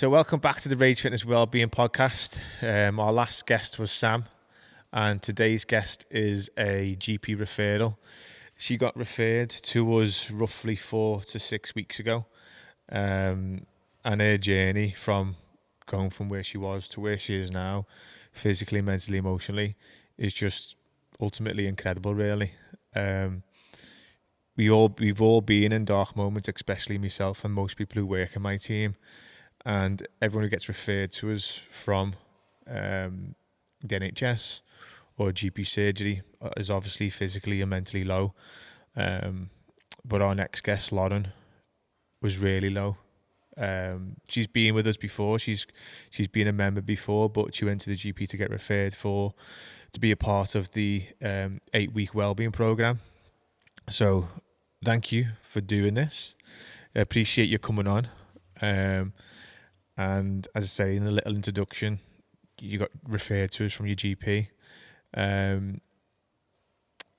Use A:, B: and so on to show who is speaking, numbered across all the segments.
A: So welcome back to the Rage Fitness Wellbeing Podcast. Our last guest was Sam, and today's guest is a GP referral. She got referred to us roughly 4 to 6 weeks ago, and her journey from going from where she was to where she is now, physically, mentally, emotionally, is just ultimately incredible, really. We've all been in dark moments, especially myself and most people who work in my team. And everyone who gets referred to us from the NHS or GP surgery is obviously physically and mentally low. But our next guest, Lauren, was really low. She's been with us before. She's been a member before, but she went to the GP to get referred to be a part of the 8-week wellbeing program. So thank you for doing this. I appreciate you coming on. And as I say in a little introduction, you got referred to us from your GP.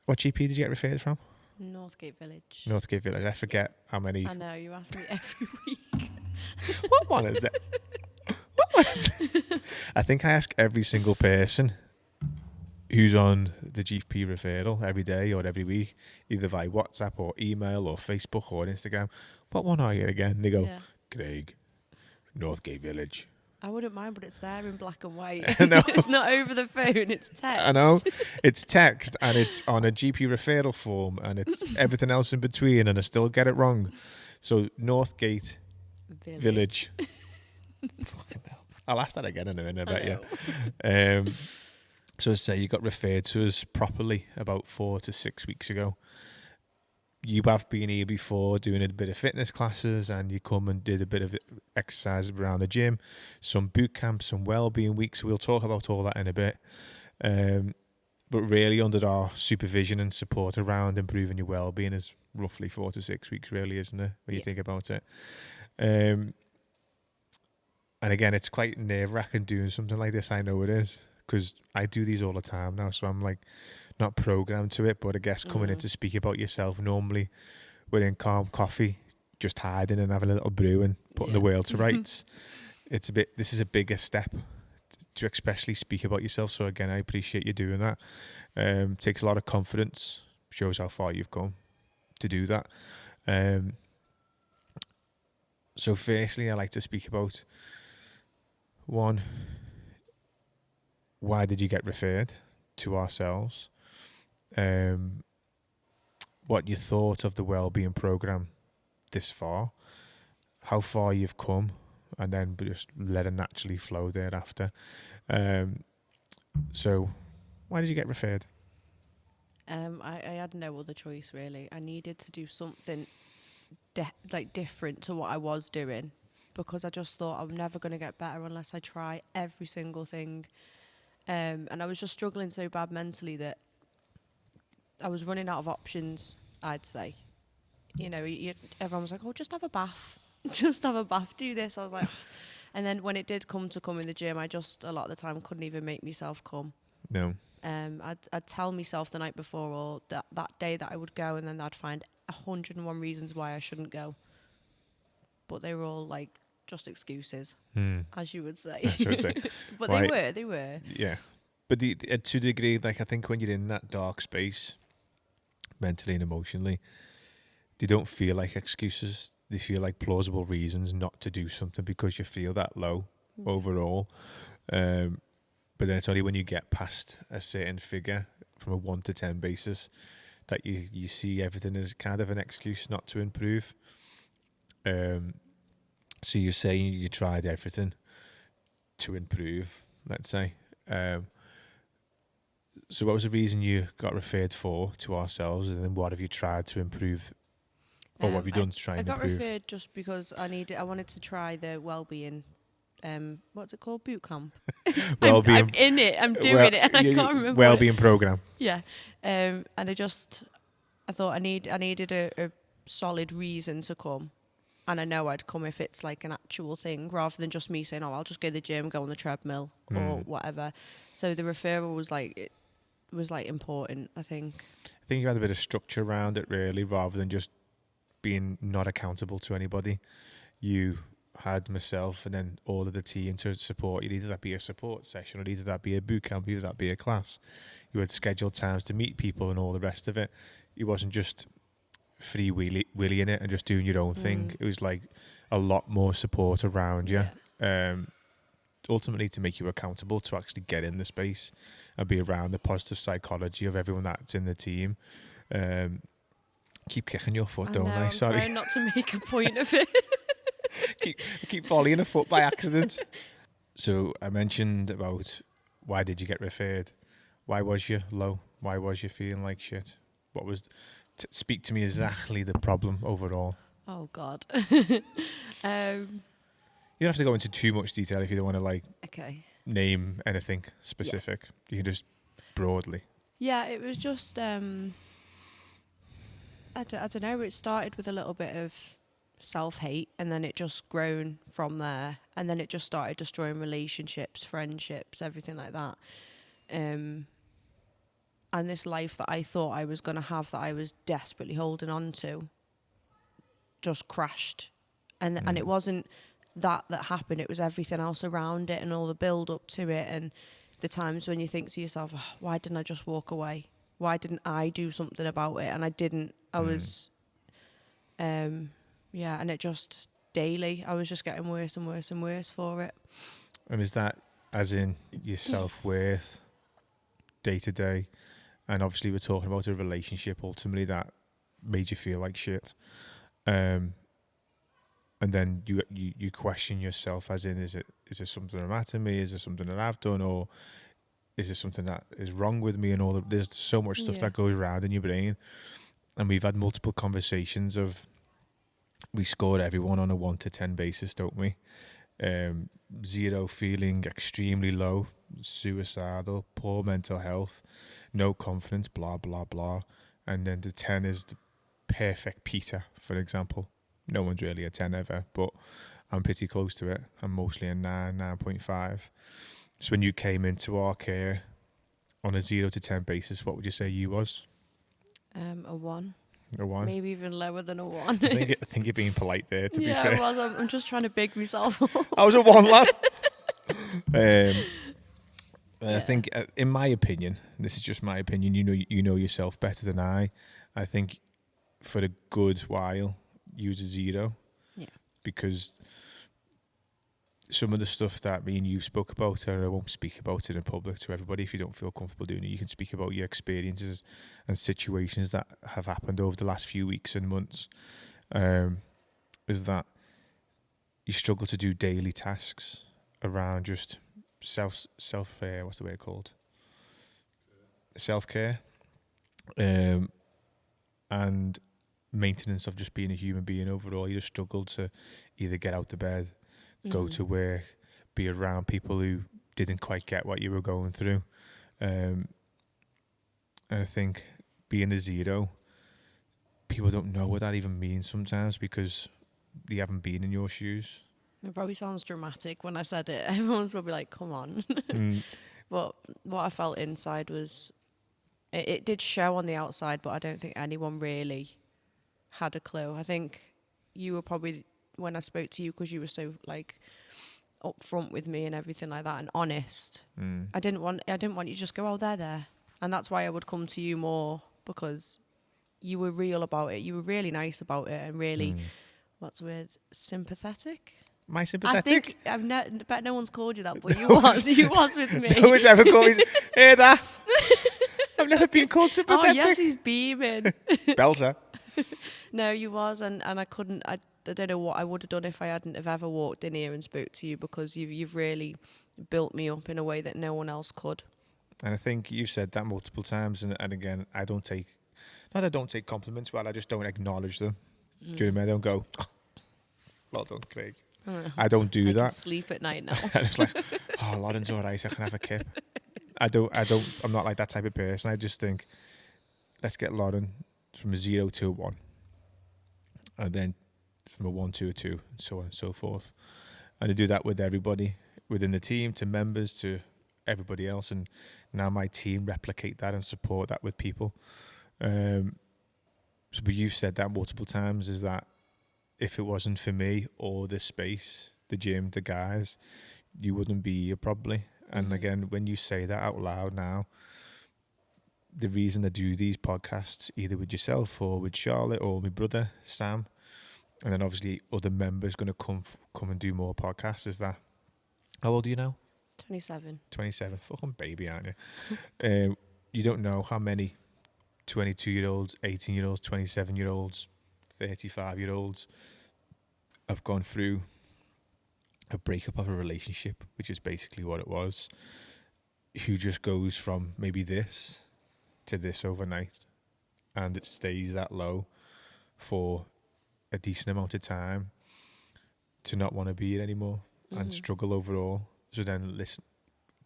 A: What GP did you get referred from?
B: Northgate Village.
A: Northgate Village. I forget how many.
B: I know, you ask me every week.
A: What one is it? What one is it? I think I ask every single person who's on the GP referral every day or every week, either via WhatsApp or email or Facebook or Instagram. What one are you again? And they go, Craig, Northgate Village.
B: I wouldn't mind, but it's there in black and white.
A: No.
B: It's not over the phone, it's text.
A: I know. It's text and it's on a GP referral form and it's everything else in between and I still get it wrong. So Northgate Village. Fucking hell. I'll ask that again in a minute, I bet you. So I say you got referred to us properly about 4 to 6 weeks ago. You have been here before doing a bit of fitness classes and you come and did a bit of exercise around the gym, some boot camps, some wellbeing weeks. So we'll talk about all that in a bit. But really under our supervision and support around improving your wellbeing is roughly 4 to 6 weeks really, isn't it? When you think about it. And again, it's quite nerve-wracking doing something like this. I know it is because I do these all the time now. So I'm like, not programmed to it, but I guess coming in to speak about yourself, normally we're in calm coffee, just hiding and having a little brew and putting the world to rights. This is a bigger step to especially speak about yourself. So again, I appreciate you doing that. Takes a lot of confidence, shows how far you've come to do that. So firstly, I like to speak about one, why did you get referred to ourselves? What you thought of the wellbeing program this far, how far you've come, and then just let it naturally flow thereafter. So why did you get referred?
B: I had no other choice really. I needed to do something different to what I was doing because I just thought I'm never going to get better unless I try every single thing. And I was just struggling so bad mentally that I was running out of options, I'd say. You know, everyone was like, oh, just have a bath. Just have a bath, do this. I was like... And then when it did come in the gym, I just, a lot of the time, couldn't even make myself come.
A: No.
B: I'd tell myself the night before or that day that I would go, and then I'd find 101 reasons why I shouldn't go. But they were all, like, just excuses, as you would say.
A: That's what I'd say.
B: But
A: right.
B: they were.
A: Yeah. But to a degree, like, I think when you're in that dark space, mentally and emotionally, they don't feel like excuses. They feel like plausible reasons not to do something because you feel that low overall. But then it's only when you get past a certain figure from a 1 to 10 basis that you see everything as kind of an excuse not to improve. So you're saying you tried everything to improve, let's say. So what was the reason you got referred to ourselves, and then what have you tried to improve, or what have you done to try and improve?
B: I got referred just because I wanted to try the wellbeing, what's it called, boot camp. I'm in it, I'm doing it, and I can't remember.
A: Wellbeing program.
B: Yeah, and I thought I needed a solid reason to come. And I know I'd come if it's like an actual thing rather than just me saying, oh, I'll just go to the gym, go on the treadmill or whatever. So the referral was important, I think.
A: I think you had a bit of structure around it really, rather than just being not accountable to anybody. You had myself and then all of the team to support you. Either that be a support session, or either that be a boot camp, either that be a class. You had scheduled times to meet people and all the rest of it. It wasn't just free willying it and just doing your own thing. It was like a lot more support around you. Ultimately to make you accountable to actually get in the space and be around the positive psychology of everyone that's in the team. Keep kicking your foot, don't I? Sorry.
B: I'm trying not to make a point of it.
A: keep volleying a foot by accident. So I mentioned about why did you get referred? Why was you low? Why was you feeling like shit? What was... speak to me exactly the problem overall.
B: Oh, God.
A: You don't have to go into too much detail if you don't want to name anything specific. Yeah. You can just broadly.
B: Yeah, it was just, I don't know, it started with a little bit of self-hate and then it just grown from there. And then it just started destroying relationships, friendships, everything like that. And this life that I thought I was going to have, that I was desperately holding on to, just crashed. And it wasn't that happened, it was everything else around it and all the build up to it and the times when you think to yourself, oh, why didn't I just walk away? Why didn't I do something about it? And I didn't. I was, and it just daily, I was just getting worse and worse and worse for it.
A: And is that as in your self-worth day to day? And obviously we're talking about a relationship ultimately that made you feel like shit. And then you question yourself as in, is it something that matters to me? Is it something that I've done? Or is it something that is wrong with me? And there's so much stuff that goes around in your brain. And we've had multiple conversations of, we score everyone on a 1 to 10 basis, don't we? 0 feeling extremely low, suicidal, poor mental health, no confidence, blah, blah, blah. And then the 10 is the perfect Peter, for example. No one's really a 10 ever, but I'm pretty close to it. I'm mostly a 9.5. So when you came into our care on a 0 to 10 basis, what would you say you was?
B: A 1.
A: A 1?
B: Maybe even lower than a 1.
A: I think you're being polite there, to be fair.
B: Yeah, I was. I'm just trying to big myself up.
A: I was a 1, lad. I think, in my opinion, this is just my opinion, you know yourself better than I think for a good while, use a 0.
B: Yeah.
A: Because some of the stuff that me and you spoke about, and I won't speak about it in public to everybody if you don't feel comfortable doing it, you can speak about your experiences and situations that have happened over the last few weeks and months, is that you struggle to do daily tasks around just what's the way it's called? Self-care. And maintenance of just being a human being overall. You just struggle to either get out of bed, go to work, be around people who didn't quite get what you were going through. And I think being a 0, people don't know what that even means sometimes because they haven't been in your shoes.
B: It probably sounds dramatic when I said it. Everyone's probably like, come on. But what I felt inside was, it did show on the outside, but I don't think anyone really had a clue. I think you were probably, when I spoke to you, because you were so upfront with me and everything like that and honest. I didn't want you to just go, oh, they're there. And that's why I would come to you more, because you were real about it. You were really nice about it and really, what's the word, sympathetic?
A: Am I sympathetic?
B: I think bet no one's called you that, but you was with me.
A: No one's ever called me. Hear that? I've never been called sympathetic.
B: Oh yes, he's beaming.
A: Belter.
B: No, you was, and I couldn't. I don't know what I would have done if I hadn't have ever walked in here and spoke to you, because you've really built me up in a way that no one else could.
A: And I think you've said that multiple times, and again, I don't take compliments, but I just don't acknowledge them. Do you know what I mean? I don't go, oh, well done, Craig. I don't do that.
B: I can sleep at night now.
A: And it's like, oh, Lauren's all right, I can have a kip. I'm not like that type of person. I just think, let's get Lauren from a 0 to a 1. And then from a 1 to a 2, and so on and so forth. And I do that with everybody within the team, to members, to everybody else. And now my team replicate that and support that with people. But you've said that multiple times, is that if it wasn't for me or the space, the gym, the guys, you wouldn't be here probably. And again, when you say that out loud now, the reason I do these podcasts, either with yourself or with Charlotte or my brother Sam, and then obviously other members going to come and do more podcasts, is that, how old are you now?
B: 27.
A: 27. Fucking baby, aren't you? You don't know how many 22-year-olds, 18-year-olds, 27-year-olds, 35-year-olds have gone through a breakup of a relationship, which is basically what it was, who just goes from maybe this to this overnight, and it stays that low for a decent amount of time, to not want to be it anymore and struggle overall. So then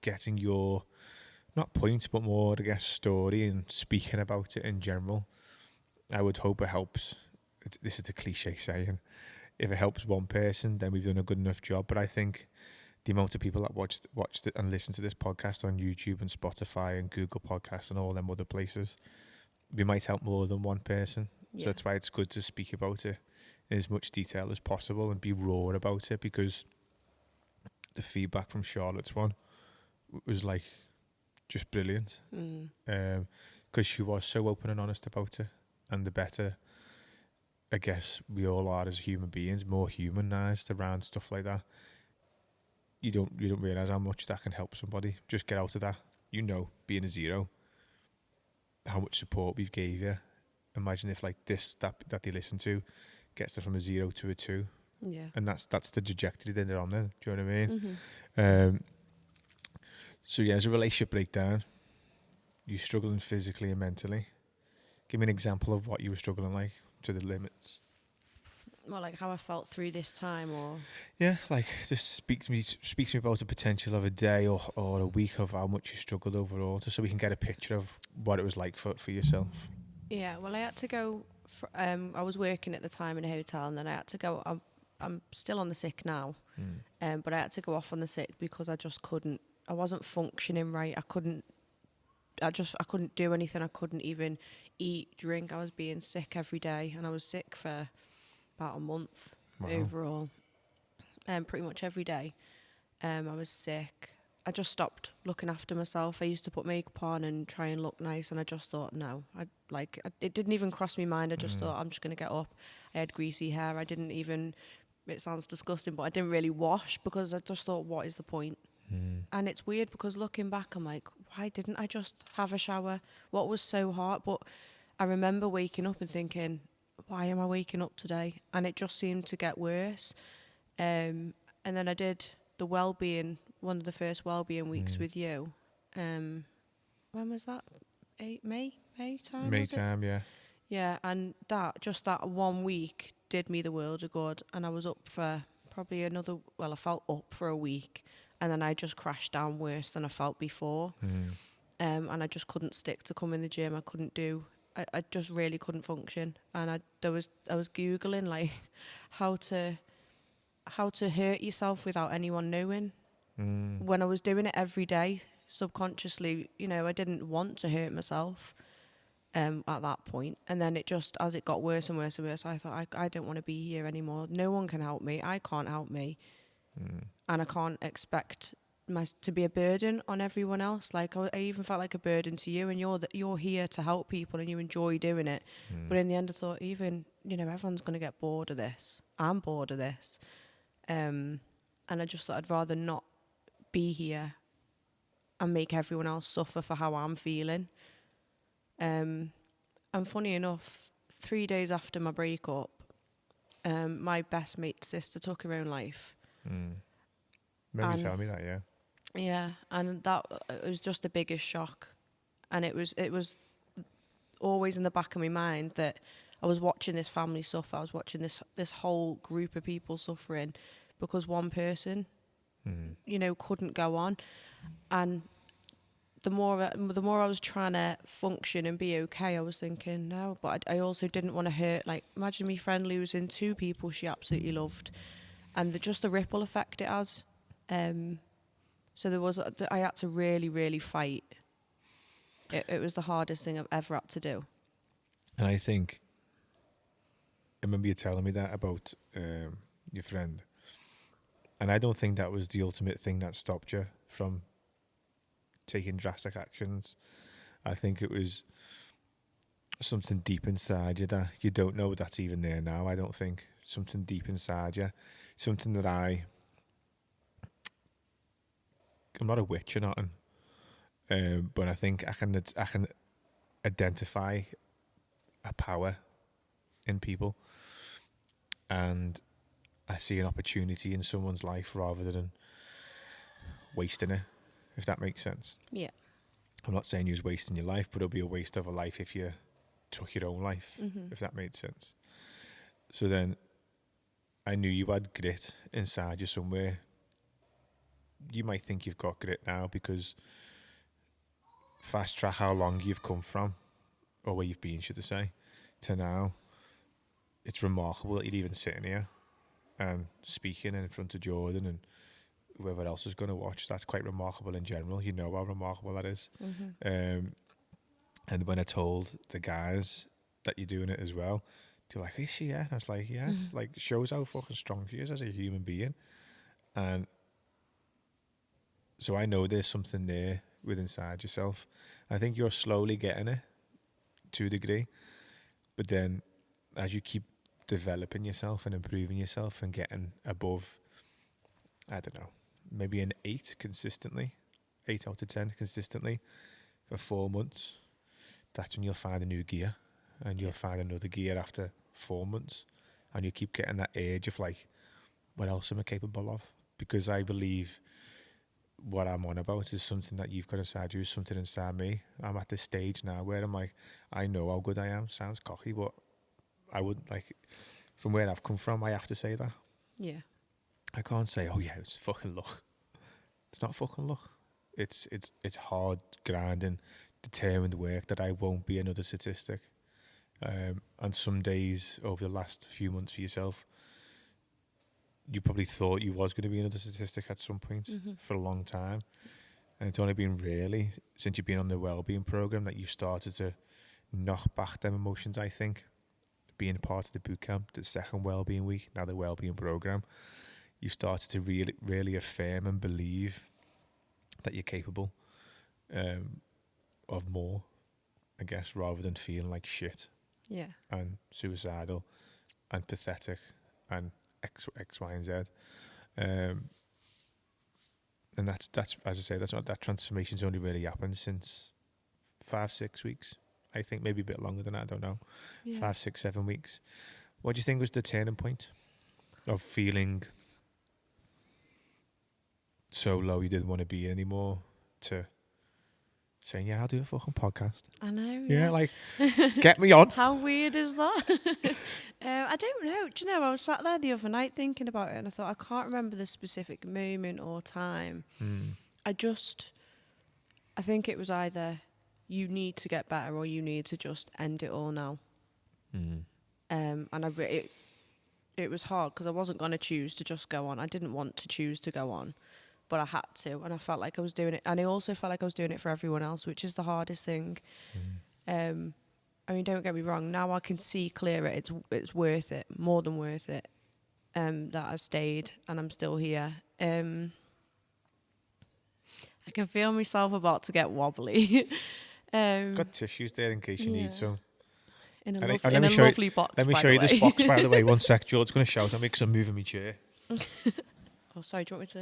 A: getting your, not point, but more, I guess, story and speaking about it in general, I would hope it helps. This is a cliche saying, if it helps one person, then we've done a good enough job. But I think the amount of people that watched it and listened to this podcast on YouTube and Spotify and Google Podcasts and all them other places, we might help more than one person. Yeah. So that's why it's good to speak about it in as much detail as possible and be raw about it, because the feedback from Charlotte's one was like just brilliant. Because she was so open and honest about it. And the better, I guess, we all are as human beings, more humanized around stuff like that, you don't realize how much that can help somebody. Just get out of that. Being a zero, how much support we've gave you. Imagine if like this that they listen to gets them from a 0 to a 2.
B: Yeah.
A: And that's the trajectory that they're on then. Do you know what I mean? So yeah, as a relationship breakdown, you're struggling physically and mentally. Give me an example of what you were struggling like to the limits.
B: Well, like how I felt through this time, or
A: yeah, like just speak to me about the potential of a day or a week of how much you struggled overall, just so we can get a picture of what it was like for yourself.
B: Yeah, well, I had to go. I was working at the time in a hotel, and then I had to go. I'm still on the sick now, but I had to go off on the sick because I just couldn't. I wasn't functioning right. I couldn't do anything. I couldn't even eat, drink. I was being sick every day, and I was sick for about a month overall. Pretty much every day. I was sick. I just stopped looking after myself. I used to put makeup on and try and look nice, and I just thought, no. It didn't even cross my mind. I just thought, I'm just going to get up. I had greasy hair. I didn't even, it sounds disgusting, but I didn't really wash because I just thought, what is the point? And it's weird because looking back, I'm like, why didn't I just have a shower? What was so hard? But I remember waking up and thinking, why am I waking up today? And it just seemed to get worse. And then I did the wellbeing, one of the first wellbeing weeks with you. When was that? May time?
A: May time, yeah.
B: Yeah, and that 1 week did me the world of good. And I was up for probably I felt up for a week. And then I just crashed down worse than I felt before. And I just couldn't stick to come in the gym. I just really couldn't function. And I was Googling like how to hurt yourself without anyone knowing. When I was doing it every day, subconsciously, I didn't want to hurt myself at that point. And then it just, as it got worse and worse and worse, I thought, I don't want to be here anymore. No one can help me. I can't help me. And I can't expect to be a burden on everyone else. Like I even felt like a burden to you, and you're here to help people and you enjoy doing it. But in the end I thought, even, everyone's going to get bored of this. I'm bored of this. And I just thought I'd rather not be here and make everyone else suffer for how I'm feeling. And funny enough, 3 days after my breakup, my best mate's sister took her own life.
A: Remember you telling me that, yeah.
B: Yeah, and it was just the biggest shock. And it was always in the back of my mind that I was watching this family suffer. I was watching this whole group of people suffering because one person, couldn't go on. And the more I was trying to function and be okay, I was thinking, no, but I also didn't want to hurt. Like, imagine my friend losing 2 people she absolutely loved. And just the ripple effect it has. So I had to really, really fight. It was the hardest thing I've ever had to do.
A: And I think remember you telling me that about your friend, and I don't think that was the ultimate thing that stopped you from taking drastic actions. I think it was something deep inside you that you don't know that's even there now. I don't think something deep inside you, something that I'm not a witch or nothing, but I think I can identify a power in people, and I see an opportunity in someone's life rather than wasting it, if that makes sense.
B: Yeah.
A: I'm not saying you was wasting your life, but it'll be a waste of a life if you took your own life, if that made sense. So then I knew you had grit inside you somewhere. You might think you've got grit now because fast track how long you've come from, or where you've been, should I say, to now. It's remarkable that you're even sitting here and speaking in front of Jordan and whoever else is going to watch. That's quite remarkable in general. You know how remarkable that is. And when I told the guys that you're doing it as well, they're like, is she? Yeah. And I was like, yeah. Like, shows how fucking strong she is as a human being. And so I know there's something there within inside yourself. I think you're slowly getting it to a degree. But then as you keep developing yourself and improving yourself and getting above, I don't know, maybe an 8 consistently, 8 out of 10 consistently for 4 months, that's when you'll find a new gear, and you'll find another gear after 4 months, and you keep getting that urge of like, what else am I capable of? Because I believe what I'm on about is something that you've got inside you, is something inside me. I'm at this stage now where I'm like, I know how good I am. Sounds cocky, but I wouldn't, like, from where I've come from, I have to say that.
B: Yeah.
A: I can't say, oh yeah, it's fucking luck. It's not fucking luck. It's hard, grinding, determined work that I won't be another statistic. And some days over the last few months for yourself, you probably thought you was going to be another statistic at some point for a long time. And it's only been really since you've been on the wellbeing program that you've started to knock back them emotions, I think. Being part of the boot camp, the second wellbeing week, now the wellbeing program, you started to really affirm and believe that you're capable of more, I guess, rather than feeling like shit.
B: Yeah.
A: And suicidal and pathetic and X, Y, and Z. And that's as I say, that transformation's only really happened since 5-6 weeks. I think maybe a bit longer than that, I don't know. Yeah. 5, 6, 7 weeks. What do you think was the turning point of feeling so low you didn't want to be anymore to saying, yeah, I'll do a fucking podcast?
B: I know.
A: Yeah, like, get me on.
B: How weird is that? I don't know. Do you know, I was sat there the other night thinking about it and I thought, I can't remember the specific moment or time. I think it was either you need to get better or you need to just end it all now. And it was hard because I wasn't going to choose to just go on. I didn't want to choose to go on, but I had to, and I felt like I was doing it. And I also felt like I was doing it for everyone else, which is the hardest thing. I mean, don't get me wrong. Now I can see clearer. It's worth it, more than worth it. That I stayed and I'm still here. I can feel myself about to get wobbly.
A: Got tissues there in case you need some.
B: In a lovely box.
A: Let me show you this box, by the way. One sec. George's going to shout at me because I'm moving my chair.
B: Oh, sorry. Do you want me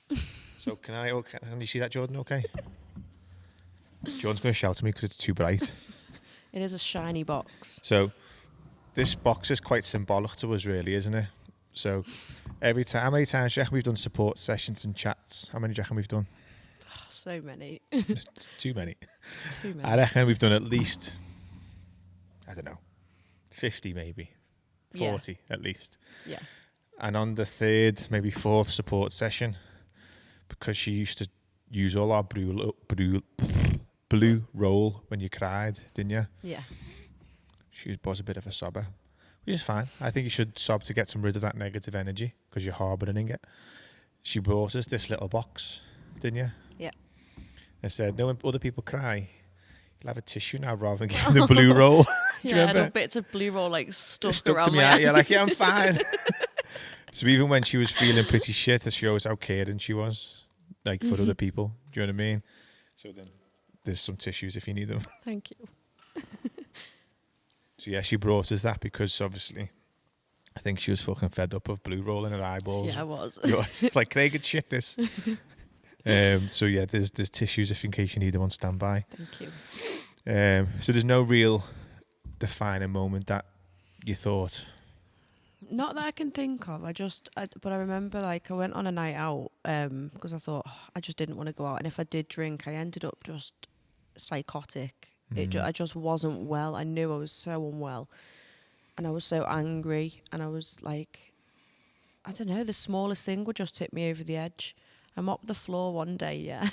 B: to?
A: So can you see that, Jordan? Okay. Jordan's going to shout at me because it's too bright.
B: It is a shiny box.
A: So this box is quite symbolic to us, really, isn't it? So how many times do you reckon we've done support sessions and chats? How many do you reckon we've done?
B: Oh, so many.
A: Too many.
B: Too many.
A: I reckon we've done at least, I don't know, 50 maybe, 40 at least.
B: Yeah.
A: And on the 3rd, maybe 4th support session, because she used to use all our blue roll when you cried, didn't you?
B: Yeah.
A: She was a bit of a sobber, which is fine. I think you should sob to get rid of that negative energy because you're harbouring it. She brought us this little box, didn't you?
B: Yeah.
A: And said, no, when other people cry, I'll have a tissue now rather than giving the blue roll. Do you
B: Yeah,
A: remember?
B: the bits of blue roll like stuck
A: To
B: around
A: me
B: my
A: out.
B: hand.
A: Yeah, like, yeah, I'm fine. So even when she was feeling pretty shit, that shows how caring she was, like, for other people. Do you know what I mean? So then there's some tissues if you need them.
B: Thank you.
A: So yeah, she brought us that because obviously I think she was fucking fed up of blue rolling her eyeballs.
B: Yeah, I was.
A: It's like, Craig could shit this. So yeah, there's tissues if in case you need them on standby.
B: Thank you.
A: So there's no real defining moment that you thought.
B: Not that I can think of. But I remember like I went on a night out because I thought I just didn't want to go out, and if I did drink, I ended up just psychotic. I just wasn't well. I knew I was so unwell, and I was so angry, and I was like, I don't know, the smallest thing would just tip me over the edge. I mopped the floor one day, yeah,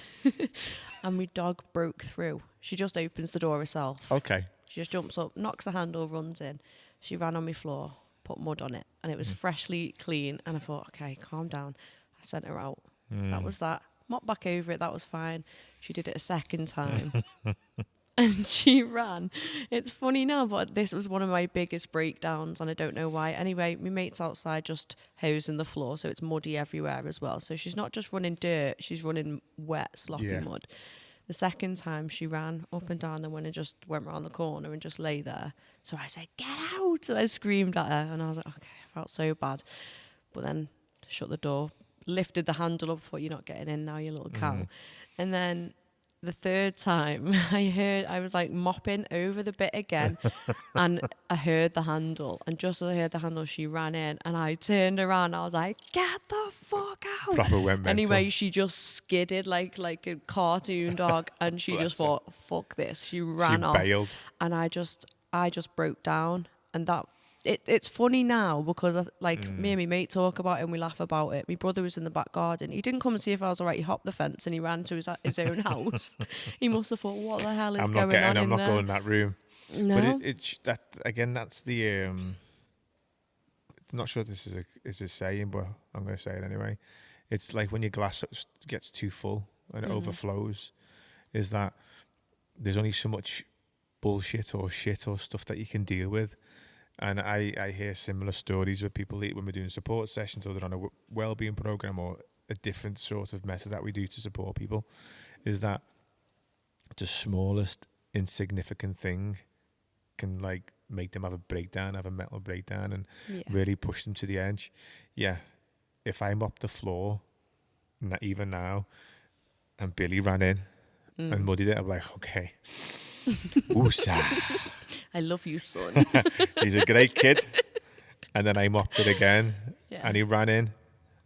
B: and my dog broke through. She just opens the door herself.
A: Okay.
B: She just jumps up, knocks the handle, runs in. She ran on my floor, put mud on it, and it was freshly clean. And I thought, okay, calm down. I sent her out. That was that. Mopped back over it. That was fine. She did it a second time. And she ran. It's funny now, but this was one of my biggest breakdowns, and I don't know why. Anyway, my mate's outside just hosing the floor, so it's muddy everywhere as well. So she's not just running dirt, she's running wet, sloppy mud. The second time she ran up and down the window and just went around the corner and just lay there. So I said, "Get out!" And I screamed at her, and I was like, okay, I felt so bad. But then shut the door, lifted the handle up, thought, you're not getting in now, you little cow. And then the third time I was like mopping over the bit again and I heard the handle, and just as I heard the handle she ran in, and I turned around, I was like, get the fuck out.
A: Proper went mental.
B: Anyway, she just skidded like a cartoon dog, and she just thought, fuck this. She ran off.
A: Bailed.
B: And I just broke down. And that it's funny now because me and my mate talk about it and we laugh about it. My brother was in the back garden. He didn't come and see if I was all right. He hopped the fence and he ran to his own house. He must have thought, what the hell is going on
A: I'm
B: in
A: not
B: there?
A: going in that room.
B: No.
A: But that again, that's the I'm not sure if this is a saying, but I'm going to say it anyway. It's like when your glass gets too full and it overflows, is that there's only so much bullshit or shit or stuff that you can deal with. And I hear similar stories with people when we're doing support sessions or they're on a wellbeing program or a different sort of method that we do to support people, is that the smallest insignificant thing can like make them have a breakdown, have a mental breakdown, and really push them to the edge. Yeah, if I mop the floor, even now, and Billy ran in and muddied it, I'm like, okay, woosah.
B: I love you, son.
A: He's a great kid. And then I mopped it again, and he ran in.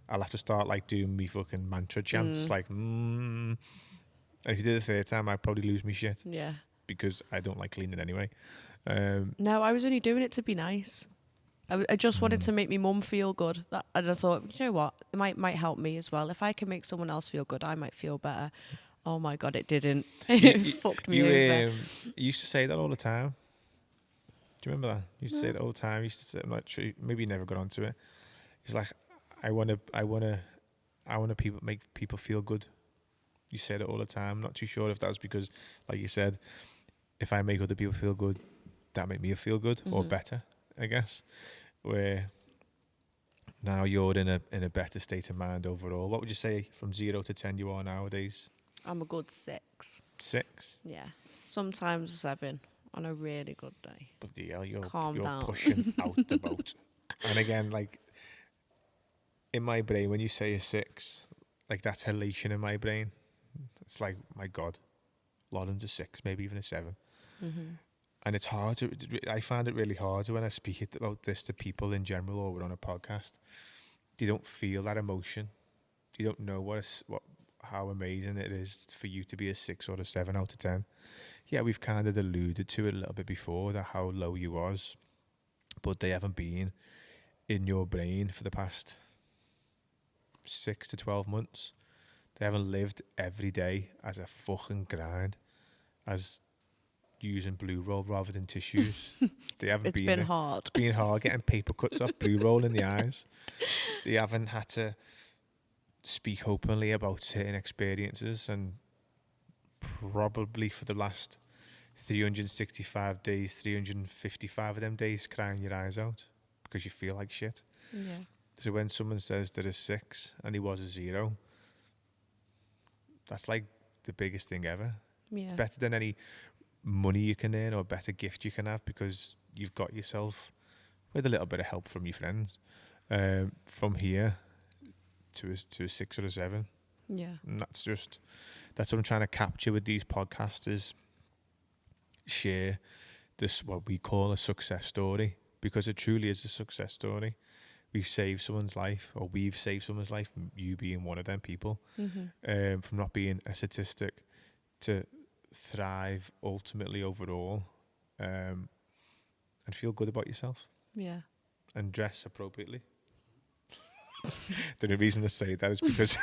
A: I'll have to start like doing me fucking mantra chants, like, And if you did it the third time, I'd probably lose me shit.
B: Yeah.
A: Because I don't like cleaning anyway.
B: No, I was only doing it to be nice. I just wanted to make my mum feel good. And I thought, you know what? It might help me as well. If I can make someone else feel good, I might feel better. Oh my God, it didn't. It fucked me over.
A: You used to say that all the time. Do you remember that? You used to say it all the time. You used to say, I'm not sure, maybe you never got onto it. It's like, I want to make people feel good. You said it all the time. I'm not too sure if that was because, like you said, if I make other people feel good, that make me feel good or better, I guess. Where now you're in a better state of mind overall. What would you say from 0 to 10 you are nowadays?
B: I'm a good 6.
A: 6?
B: Yeah. Sometimes 7 on a really good day.
A: But you're
B: down.
A: pushing out the boat. And again, like, in my brain, when you say a 6, like, that's elation in my brain. It's like, my God, Lauren's a 6, maybe even a 7. And it's hard I find it really hard when I speak about this to people in general or we're on a podcast. They don't feel that emotion. You don't know how amazing it is for you to be a 6 or a 7 out of 10. Yeah, we've kind of alluded to it a little bit before, that how low you was, but they haven't been in your brain for the past 6 to 12 months. They haven't lived every day as a fucking grind, as using blue roll rather than tissues. They haven't
B: It's been hard.
A: It's been hard getting paper cuts off blue roll in the eyes. They haven't had to speak openly about certain experiences, and probably for the last 365 days, 355 of them days crying your eyes out because you feel like shit.
B: Yeah.
A: So when someone says they're a 6 and he was a 0, that's like the biggest thing ever.
B: Yeah.
A: Better than any money you can earn or better gift you can have, because you've got yourself, with a little bit of help from your friends, from here to a 6 or a 7.
B: Yeah.
A: And that's what I'm trying to capture with these podcasters. Share this, what we call a success story, because it truly is a success story. We've saved someone's life, or we've saved someone's life, you being one of them people, from not being a statistic to thrive ultimately overall, and feel good about yourself.
B: Yeah.
A: And dress appropriately. The only reason to say that is because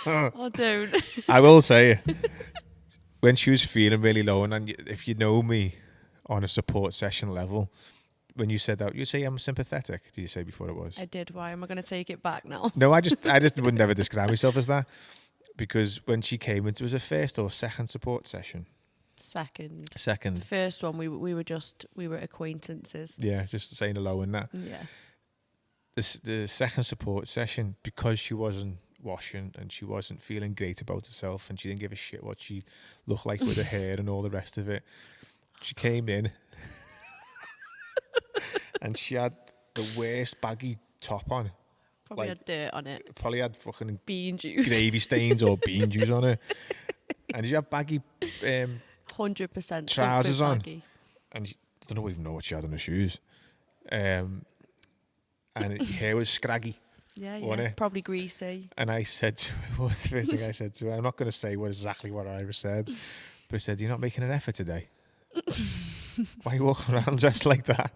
B: Oh, don't.
A: I will say, when she was feeling really low, and if you know me on a support session level, when you said that, you say I'm sympathetic. Did you say before it was?
B: I did. Why am I going to take it back now?
A: No, I just would never describe myself as that, because when she came into, it was a first or second support session.
B: Second.
A: Second.
B: The first one, we were acquaintances.
A: Yeah, just saying hello and that.
B: Yeah.
A: The second support session, because she wasn't washing and she wasn't feeling great about herself and she didn't give a shit what she looked like with her hair and all the rest of it, she came in and she had the worst baggy top on.
B: Probably had dirt on it.
A: Probably had fucking
B: Bean juice.
A: gravy stains or bean juice on it. And she had baggy
B: 100%
A: trousers on.
B: Baggy.
A: And I don't even know what she had on her shoes. And her hair was scraggy.
B: Yeah. Probably greasy.
A: And I said to her, what's the first thing I said to her? I'm not going to say exactly what I said, but I said, "You're not making an effort today. Why are you walking around dressed like that?"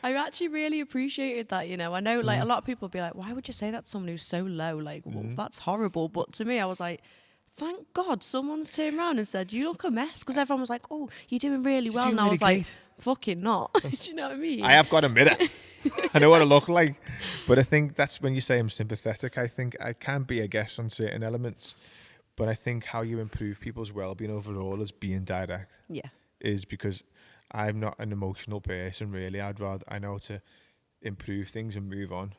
B: I actually really appreciated that, you know. I know, like, a lot of people be like, why would you say that to someone who's so low? Like, well, that's horrible. But to me, I was like, thank God someone's turned around and said, you look a mess. Because everyone was like, oh, you're doing really well. And I was like, fucking not. Do you know what I mean?
A: I have got to admit it. I know what I look like. But I think that's when you say I'm sympathetic. I think I can be a guest on certain elements. But I think how you improve people's well-being overall is being direct.
B: Yeah.
A: Is because I'm not an emotional person, really. I know to improve things and move on.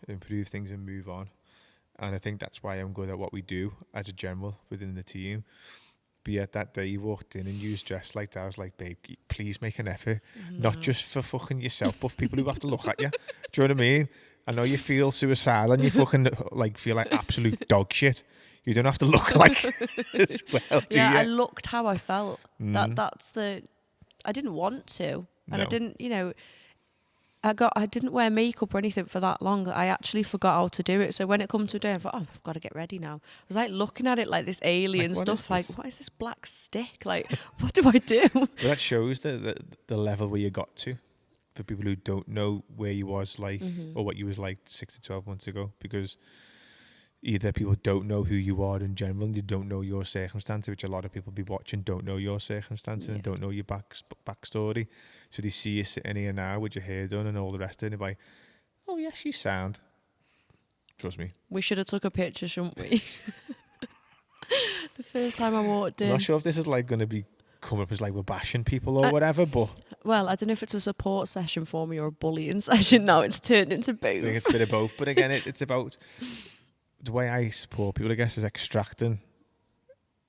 A: And I think that's why I'm good at what we do as a general within the team. But yet that day you walked in and you was dressed like that, I was like, babe, please make an effort. Not just for fucking yourself, but for people who have to look at you. Do you know what I mean? I know you feel suicidal and you fucking like feel like absolute dog shit. You don't have to look like as well, do you?
B: I looked how I felt. I didn't want to. And I didn't, you know, I didn't wear makeup or anything for that long. I actually forgot how to do it. So when it comes to a day, I thought, I've got to get ready now. I was like looking at it like this alien stuff. Like, what is this black stick? Like, what do I do?
A: Well, that shows the level where you got to, for people who don't know where you was like, or what you was like 6 to 12 months ago. Because either people don't know who you are in general, and you don't know your circumstances, which a lot of people be watching don't know your circumstances and don't know your backstory. So they see you sitting here now with your hair done and all the rest of it, and they're like, oh yes, she's sound. Trust me.
B: We should have took a picture, shouldn't we? The first time I walked in.
A: I'm not sure if this is like going to be come up as like we're bashing people or whatever, but
B: well, I don't know if it's a support session for me or a bullying session now. It's turned into both.
A: I think it's a bit of both. But again, it's about the way I support people, I guess, is extracting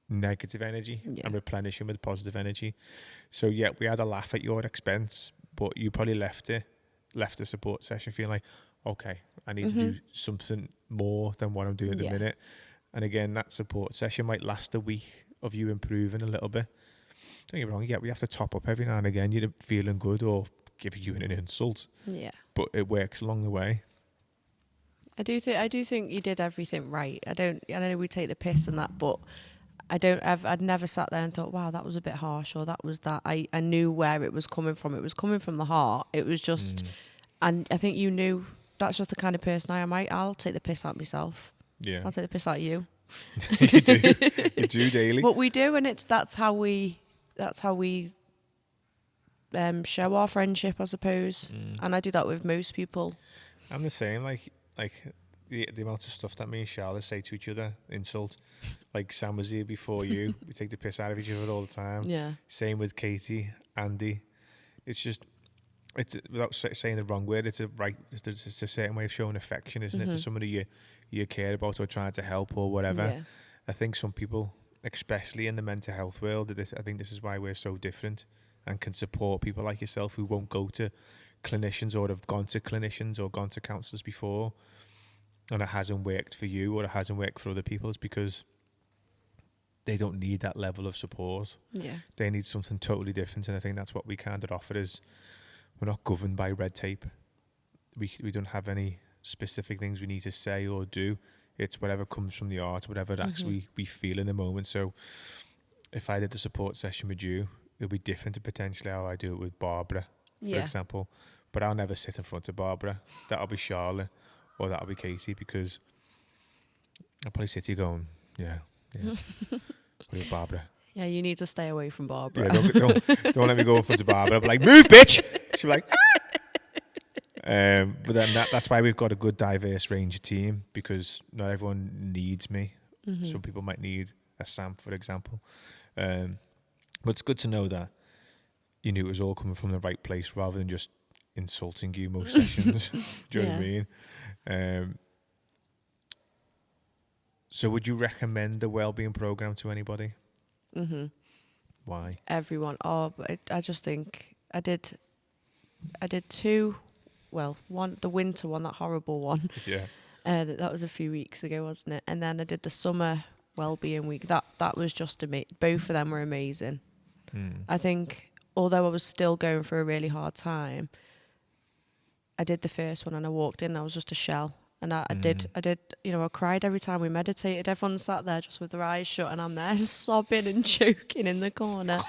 A: negative energy and replenishing with positive energy. So yeah, we had a laugh at your expense, but you probably left the support session feeling like, okay, I need to do something more than what I'm doing at the minute. And again, that support session might last a week of you improving a little bit. Don't get me wrong, we have to top up every now and again. You're feeling good or give you an insult. Yeah. But it works along the way.
B: I do think you did everything right. I know we take the piss and that, but I'd never sat there and thought, wow, that was a bit harsh, or that was that. I knew where it was coming from. It was coming from the heart. It was just, and I think you knew that's just the kind of person I am. I'll take the piss out of myself. Yeah. I'll take the piss out of you.
A: You do daily.
B: But we do, and that's how we show our friendship, I suppose. And I do that with most people.
A: I'm the same. Like the amount of stuff that me and Charlotte say to each other, insult, like Sam was here before you. We take the piss out of each other all the time.
B: Yeah.
A: Same with Katie, Andy. It's just, it's without saying the wrong word. It's it's a certain way of showing affection, isn't it, to somebody you care about or trying to help or whatever.
B: Yeah.
A: I think some people, especially in the mental health world, I think this is why we're so different and can support people like yourself who won't go to clinicians or have gone to clinicians or gone to counsellors before, and it hasn't worked for you or it hasn't worked for other people. It's because they don't need that level of support.
B: Yeah.
A: They need something totally different, and I think that's what we kind of offer. Is we're not governed by red tape. We don't have any specific things we need to say or do. It's whatever comes from the art, whatever actually we feel in the moment. So if I did the support session with you, it'll be different to potentially how I do it with Barbara, for example. But I'll never sit in front of Barbara. That'll be Charlotte or that'll be Katie, because I'll probably sit here going, yeah. What is Barbara?
B: Yeah, you need to stay away from Barbara.
A: Yeah, don't let me go in front of Barbara. I'll be like, move, bitch! She'll be like, but then that's why we've got a good diverse range of team, because not everyone needs me. Some people might need a Sam, for example. But it's good to know that you knew it was all coming from the right place rather than just insulting you most sessions. Do you know what I mean? So would you recommend the wellbeing program to anybody? Why?
B: Everyone. Oh, but I just think I did 2. Well, one, the winter one, that horrible one.
A: Yeah.
B: That was a few weeks ago, wasn't it? And then I did the summer wellbeing week. That was just amazing. Both of them were amazing. I think, although I was still going through a really hard time, I did the first one and I walked in and I was just a shell. And I did, I cried every time we meditated. Everyone sat there just with their eyes shut and I'm there sobbing and choking in the corner.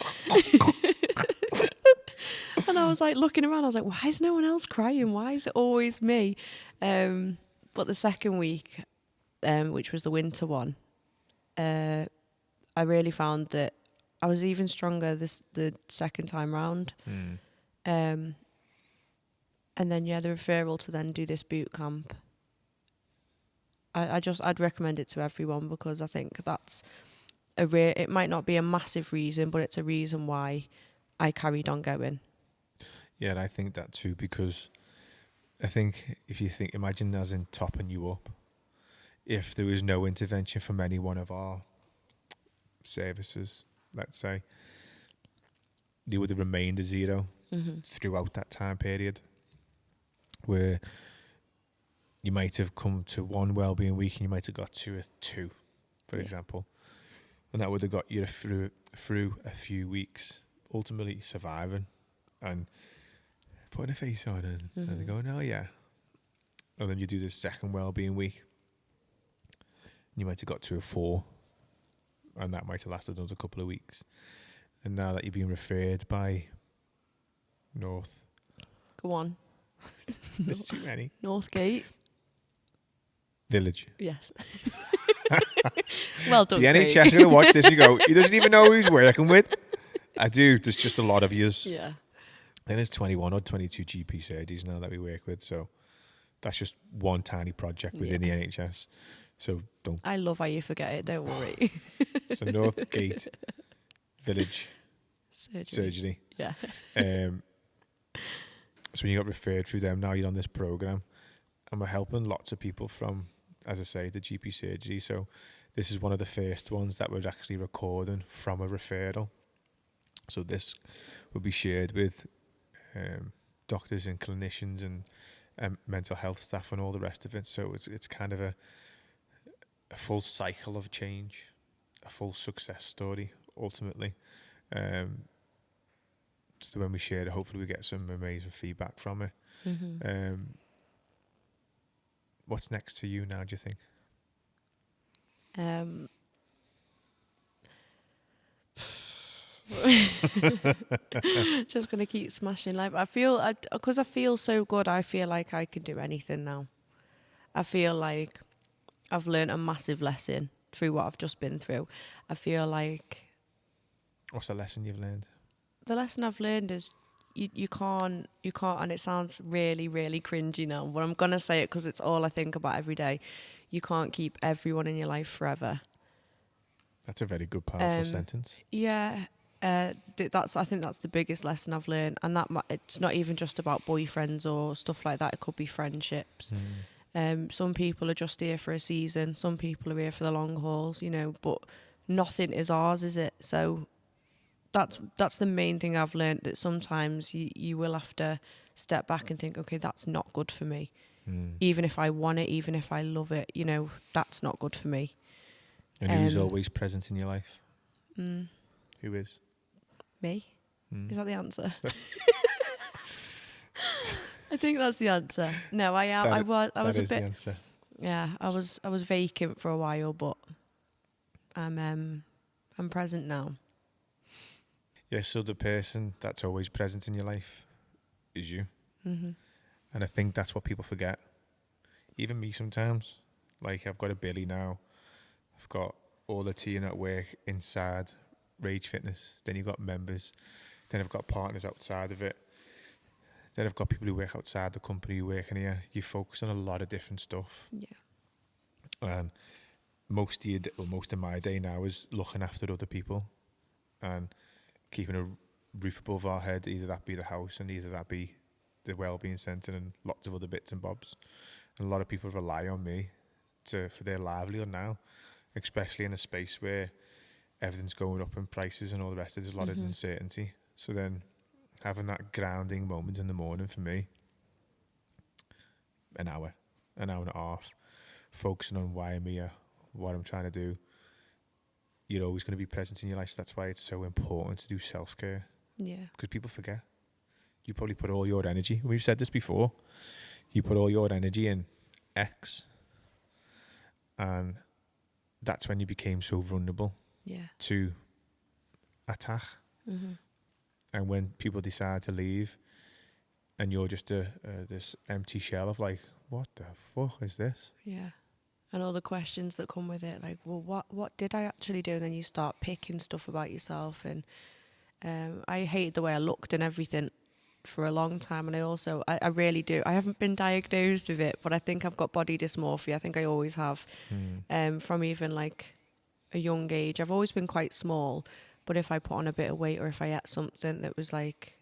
B: And I was like looking around, I was like, why is no one else crying? Why is it always me? But the second week, which was the winter one, I really found that I was even stronger the second time round. And then, the referral to then do this boot camp. I'd recommend it to everyone, because I think that's it might not be a massive reason, but it's a reason why I carried on going.
A: Yeah, and I think that too, because I think if you imagine as in topping you up, if there was no intervention from any one of our services, let's say, you would have remained a zero throughout that time period, where you might have come to one wellbeing week and you might have got to a 2, for example, and that would have got you through a few weeks, ultimately surviving and putting a face on and they're going, oh yeah. And then you do the second wellbeing week and you might have got to a 4 and that might have lasted another couple of weeks. And now that you're being referred by North.
B: Go on.
A: There's too many.
B: Northgate.
A: Village.
B: Yes. Well done,
A: the
B: Craig.
A: NHS are going to watch this, you go, he doesn't even know who he's working with. I do. There's just a lot of yous.
B: Yeah.
A: And there's 21 or 22 GP surgeries now that we work with. So that's just one tiny project within the NHS. So don't.
B: I love how you forget it. Don't worry.
A: So Northgate Village Surgery.
B: Yeah.
A: So when you got referred through them, now you're on this program. And we're helping lots of people from, as I say, the GP surgery. So this is one of the first ones that we're actually recording from a referral. So this will be shared with doctors and clinicians and mental health staff and all the rest of it. So it's kind of a full cycle of change, a full success story, ultimately. So when we share it, hopefully we get some amazing feedback from it. What's next for you now, do you think?
B: Just gonna keep smashing life. Because I feel so good, I feel like I can do anything now. I feel like I've learned a massive lesson through what I've just been through. I feel like...
A: What's the lesson you've learned?
B: The lesson I've learned is you can't, and it sounds really, really cringy now, but I'm going to say it because it's all I think about every day. You can't keep everyone in your life forever.
A: That's a very good, powerful sentence.
B: Yeah. I think that's the biggest lesson I've learned. And it's not even just about boyfriends or stuff like that. It could be friendships. Some people are just here for a season. Some people are here for the long hauls, you know, but nothing is ours, is it? So that's the main thing I've learned, that sometimes you will have to step back and think, okay, that's not good for me. Even if I want it, even if I love it, you know, that's not good for me.
A: And who's always present in your life? Who is?
B: Me? Is that the answer? I think that's the answer. No, I am. I was a bit. The answer. Yeah, I was vacant for a while, but I'm present now.
A: Yeah, so the person that's always present in your life is you. And I think that's what people forget. Even me sometimes. Like, I've got a Billy now. I've got all the team at work inside Rage Fitness. Then you've got members. Then I've got partners outside of it. Then I've got people who work outside the company who work in here. You focus on a lot of different stuff.
B: Yeah.
A: And most of my day now is looking after other people and keeping a roof above our head, either that be the house and either that be the wellbeing centre and lots of other bits and bobs. And a lot of people rely on me for their livelihood now, especially in a space where everything's going up in prices and all the rest. There's a lot of uncertainty. So then having that grounding moment in the morning for me, an hour and a half, focusing on why I'm here, what I'm trying to do, you're always going to be present in your life. So that's why it's so important to do self-care.
B: Yeah.
A: Because people forget. You probably put all your energy, we've said this before, you put all your energy in X, and that's when you became so vulnerable to attack. And when people decide to leave and you're just this empty shell of like, what the fuck is this?
B: Yeah. And all the questions that come with it, like, well, what did I actually do? And then you start picking stuff about yourself. And I hated the way I looked and everything for a long time. And I really do. I haven't been diagnosed with it, but I think I've got body dysmorphia. I think I always have. From even like a young age. I've always been quite small, but if I put on a bit of weight or if I ate something that was like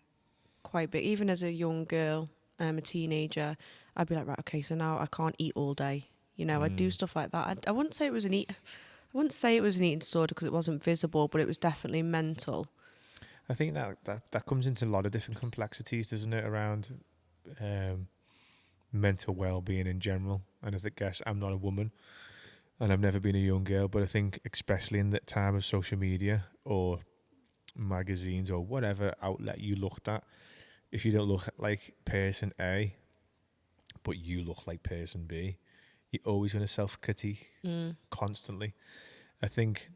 B: quite big, even as a young girl, a teenager, I'd be like, right, okay, so now I can't eat all day. You know, I'd do stuff like that. I wouldn't say it was an eating disorder because it wasn't visible, but it was definitely mental.
A: I think that comes into a lot of different complexities, doesn't it, around mental well-being in general. And I guess I'm not a woman and I've never been a young girl, but I think especially in the time of social media or magazines or whatever outlet you looked at, if you don't look like person A, but you look like person B, you're always going to self-critique constantly. I think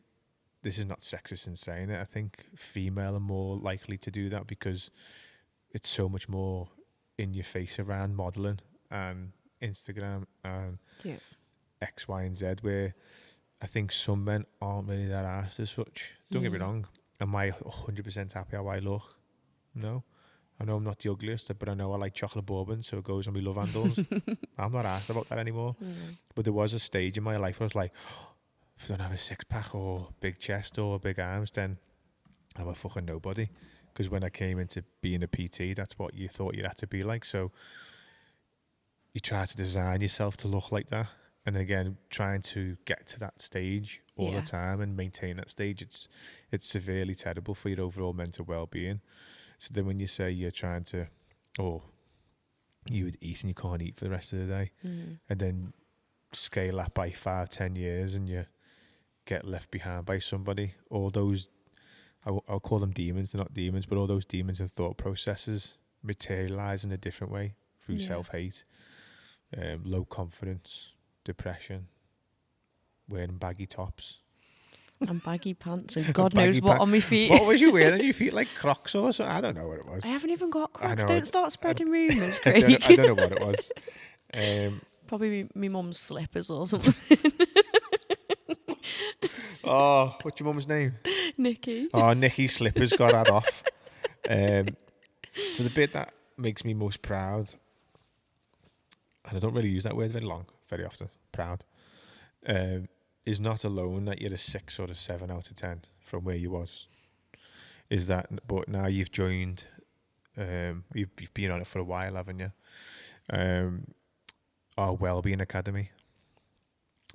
A: this is not sexist in saying it. I think female are more likely to do that because it's so much more in your face around modelling and Instagram and X, Y, and Z, where I think some men aren't really that arsed as such. Don't get me wrong. Am I 100% happy how I look? No. I know I'm not the ugliest, but I know I like chocolate bourbon, so it goes on my love handles. I'm not arsed about that anymore. But there was a stage in my life where I was like, if I don't have a six-pack or big chest or big arms, then I'm a fucking nobody. Because when I came into being a PT, that's what you thought you had to be like. So you try to design yourself to look like that. And again, trying to get to that stage all the time and maintain that stage, it's severely terrible for your overall mental well-being. So then when you say you're trying to, or you would eat and you can't eat for the rest of the day, and then scale that by 5-10 years and you get left behind by somebody, all those, I'll call them demons, they're not demons, but all those demons and thought processes materialise in a different way through self-hate, low confidence, depression, wearing baggy tops.
B: And baggy pants and God knows what on my feet.
A: What was you wearing on your feet? Like Crocs or something? I don't know what it was.
B: I haven't even got Crocs. Don't start spreading rumours,
A: I
B: Craig.
A: I don't know what it was.
B: Probably me mum's slippers or something.
A: Oh, what's your mum's name?
B: Nikki.
A: Oh, Nikki's slippers got that off. So the bit that makes me most proud, and I don't really use that word very often, proud, is not alone that you're a 6 or a 7 out of 10 from where you was. Is that, but now you've joined, you've been on it for a while, haven't you? Our Wellbeing Academy.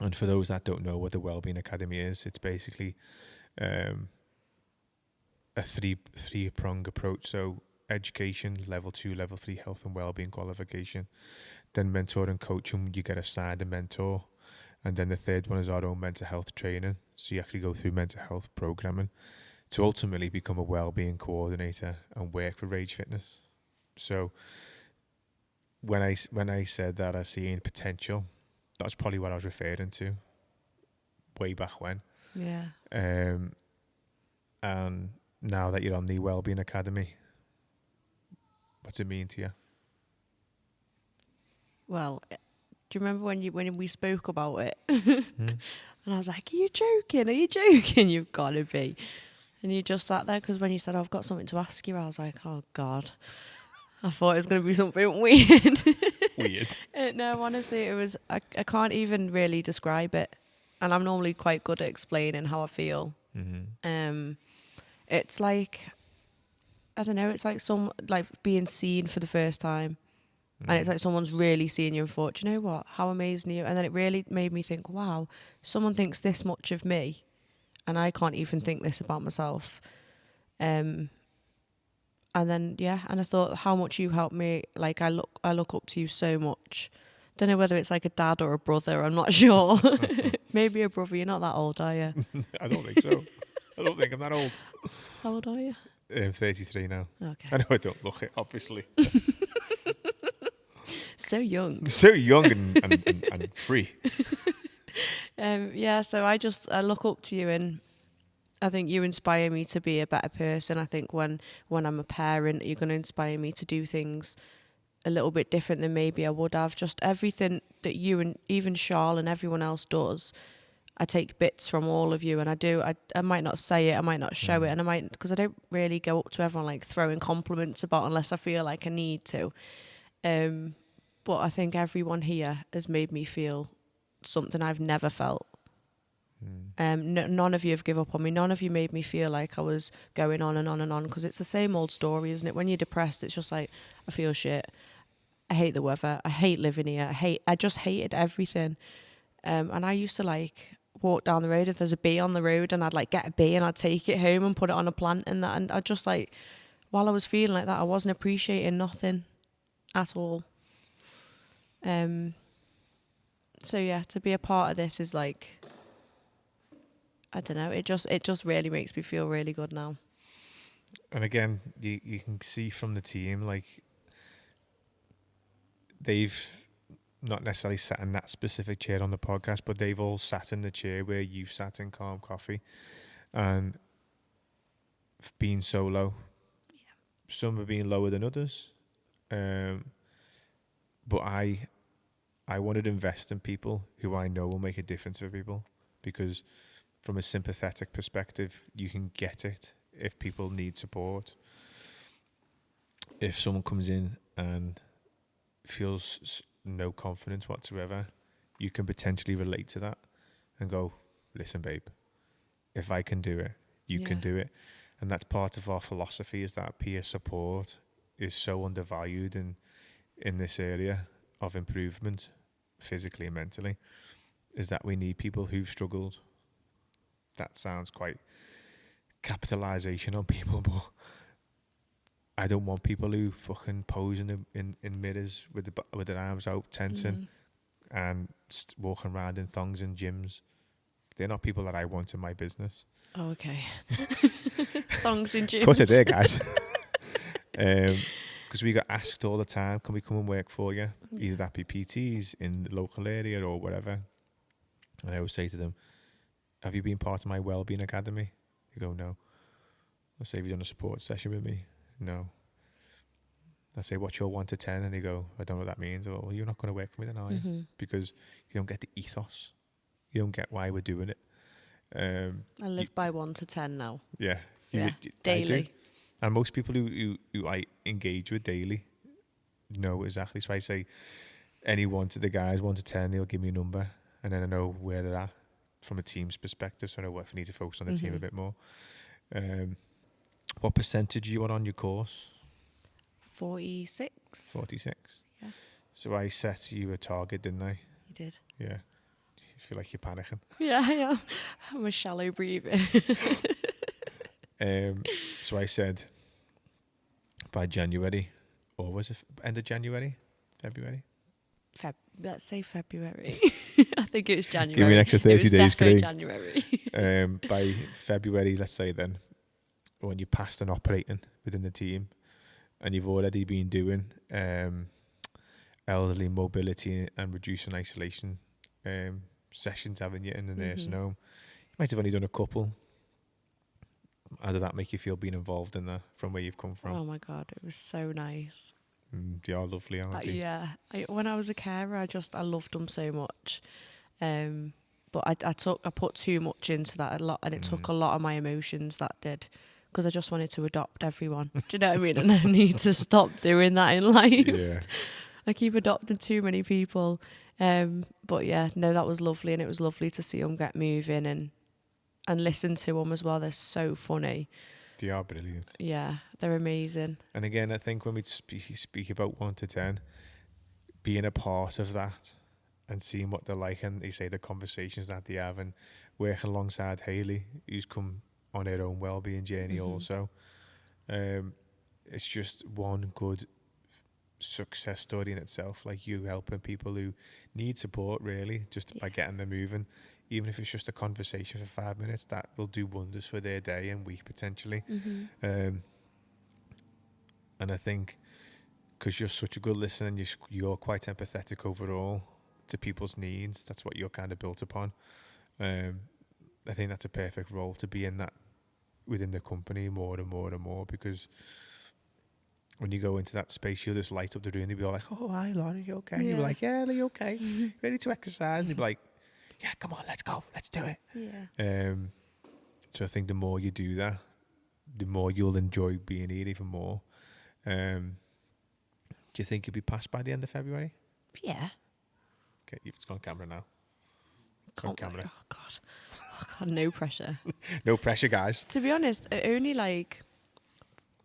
A: And for those that don't know what the Wellbeing Academy is, it's basically a three-prong approach. So education, level 2, level 3 health and wellbeing qualification. Then mentor and coaching, you get assigned a mentor. And then the third one is our own mental health training. So you actually go through mental health programming to ultimately become a wellbeing coordinator and work for Rage Fitness. So when I said that I seen potential, that's probably what I was referring to way back when.
B: Yeah.
A: And now that you're on the Wellbeing Academy, what's it mean to you?
B: Well, do you remember when we spoke about it? And I was like, are you joking? Are you joking? You've got to be. And you just sat there, because when you said, I've got something to ask you, I was like, oh, God. I thought it was going to be something weird.
A: Weird.
B: No, honestly, it was, I can't even really describe it. And I'm normally quite good at explaining how I feel.
A: Mm-hmm.
B: It's like, I don't know, it's like being seen for the first time. And it's like someone's really seeing you and thought, do you know what? How amazing are you? And then it really made me think, wow, someone thinks this much of me, and I can't even think this about myself. And then, yeah, and I thought how much you helped me. Like, I look up to you so much. Don't know whether it's like a dad or a brother. I'm not sure. Maybe a brother. You're not that old, are you?
A: I don't think so. I don't think I'm that old.
B: How old are you?
A: I'm 33 now.
B: Okay.
A: I know I don't look it, obviously.
B: So young.
A: So young and free.
B: Yeah, so I look up to you, and I think you inspire me to be a better person. I think when I'm a parent, you're going to inspire me to do things a little bit different than maybe I would have. Just everything that you and even Charles and everyone else does, I take bits from all of you, and I do. I might not say it, I might not show it, and I might, because I don't really go up to everyone like throwing compliments about unless I feel like I need to. But I think everyone here has made me feel something I've never felt. None of you have given up on me. None of you made me feel like I was going on and on and on, because it's the same old story, isn't it? When you're depressed, it's just like, I feel shit. I hate the weather. I hate living here. I just hated everything. And I used to like walk down the road if there's a bee on the road, and I'd like get a bee and I'd take it home and put it on a plant and that. And I just like, while I was feeling like that, I wasn't appreciating nothing at all. So yeah, to be a part of this is like, I don't know, it just really makes me feel really good now.
A: And again, you can see from the team, like, they've not necessarily sat in that specific chair on the podcast, but they've all sat in the chair where you've sat in Calm Coffee, and been solo. Yeah. Some have been lower than others. But I want to invest in people who I know will make a difference for people, because from a sympathetic perspective, you can get it if people need support. If someone comes in and feels no confidence whatsoever, you can potentially relate to that and go, listen, babe, if I can do it, you can do it. And that's part of our philosophy, is that peer support is so undervalued in this area of improvement, physically and mentally, is that we need people who've struggled. That sounds quite capitalization on people, but I don't want people who fucking pose in mirrors with their arms out, tensing, and walking around in thongs in gyms. They're not people that I want in my business.
B: Oh, okay. Thongs in gyms.
A: Cut it there, guys. Because we got asked all the time, can we come and work for you? Yeah. Either that be PTs in the local area or whatever. And I always say to them, have you been part of my Wellbeing Academy? They go, no. I say, have you done a support session with me? No. I say, what's your 1 to 10? And they go, I don't know what that means. Well, you're not going to work for me then, are you? Because you don't get the ethos. You don't get why we're doing it.
B: I live by 1 to 10 now.
A: Yeah.
B: Daily.
A: And most people who I engage with daily know exactly. So I say any one to the guys, 1 to 10, they'll give me a number, and then I know where they're at from a team's perspective. So I know if I need to focus on the team a bit more. What percentage you on your course?
B: 46.
A: 46.
B: Yeah.
A: So I set you a target, didn't I?
B: You did.
A: Yeah. You feel like you're panicking.
B: Yeah, I am. I'm a shallow breathing.
A: So I said by January, or was it end of January? February?
B: Let's say February. I think it was January.
A: Give me an extra 30 days, Craig.
B: January.
A: By February, let's say then, when you passed and operating within the team, and you've already been doing elderly mobility and reducing isolation sessions, haven't you, in the nursing home? You might have only done a couple. How did that make you feel being involved in that from where you've come from?
B: Oh my God, it was so nice.
A: They are lovely, aren't they?
B: Yeah. When I was a carer, I loved them so much. But I put too much into that a lot, and it took a lot of my emotions, that did, because I just wanted to adopt everyone. Do you know what I mean? And I need to stop doing that in life.
A: Yeah.
B: I keep adopting too many people. But yeah, no, that was lovely, and it was lovely to see them get moving and listen to them as well. They're so funny.
A: They are brilliant.
B: Yeah, they're amazing.
A: And again, I think when we speak about 1 to 10, being a part of that and seeing what they're like, and they say the conversations that they have, and working alongside Hayley, who's come on her own wellbeing journey also. It's just one good success story in itself, like you helping people who need support, really, just by getting them moving. Even if it's just a conversation for 5 minutes, that will do wonders for their day and week potentially. And I think because you're such a good listener and you're quite empathetic overall to people's needs, that's what you're kind of built upon. I think that's a perfect role to be in, that within the company more and more and more, because when you go into that space, you'll just light up the room. You'll be all like, "Oh, hi, Lauren, are you okay?" And you'll be like, "Yeah, are you okay? Ready to exercise?" And you'll be like, "Yeah, come on, let's go, let's do it."
B: Yeah.
A: So I think the more you do that, the more you'll enjoy being here even more. Do you think you'll be passed by the end of February?
B: Yeah.
A: Okay, you've gone camera now.
B: Can't
A: camera.
B: Oh God. Oh God, no pressure.
A: No pressure, guys.
B: To be honest, only like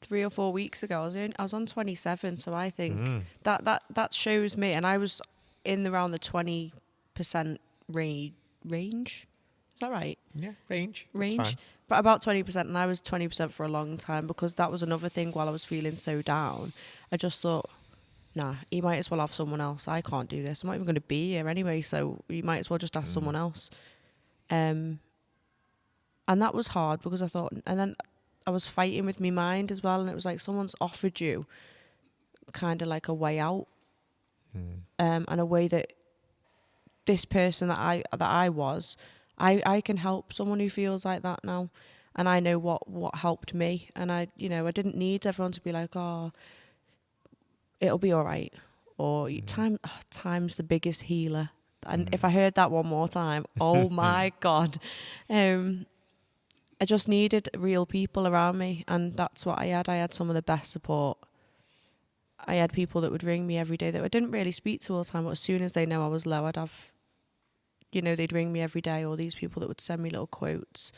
B: 3 or 4 weeks ago, I was on 27, so I think that shows me, and I was in around the 20% range. Is that right?
A: Yeah, range.
B: But about 20%, and I was 20% for a long time, because that was another thing. While I was feeling so down, I just thought, nah, you might as well have someone else. I can't do this. I'm not even going to be here anyway, so you might as well just ask someone else. And that was hard, because I thought, and then I was fighting with my mind as well, and it was like someone's offered you kind of like a way out, and a way that this person that I was, I can help someone who feels like that now, and I know what helped me, and I didn't need everyone to be like, "Oh, it'll be all right," or time's the biggest healer. And if I heard that one more time, oh my God. I just needed real people around me, and that's what I had. I had some of the best support. I had people that would ring me every day that I didn't really speak to all the time, but as soon as they know I was low, I'd have, they'd ring me every day, or these people that would send me little quotes.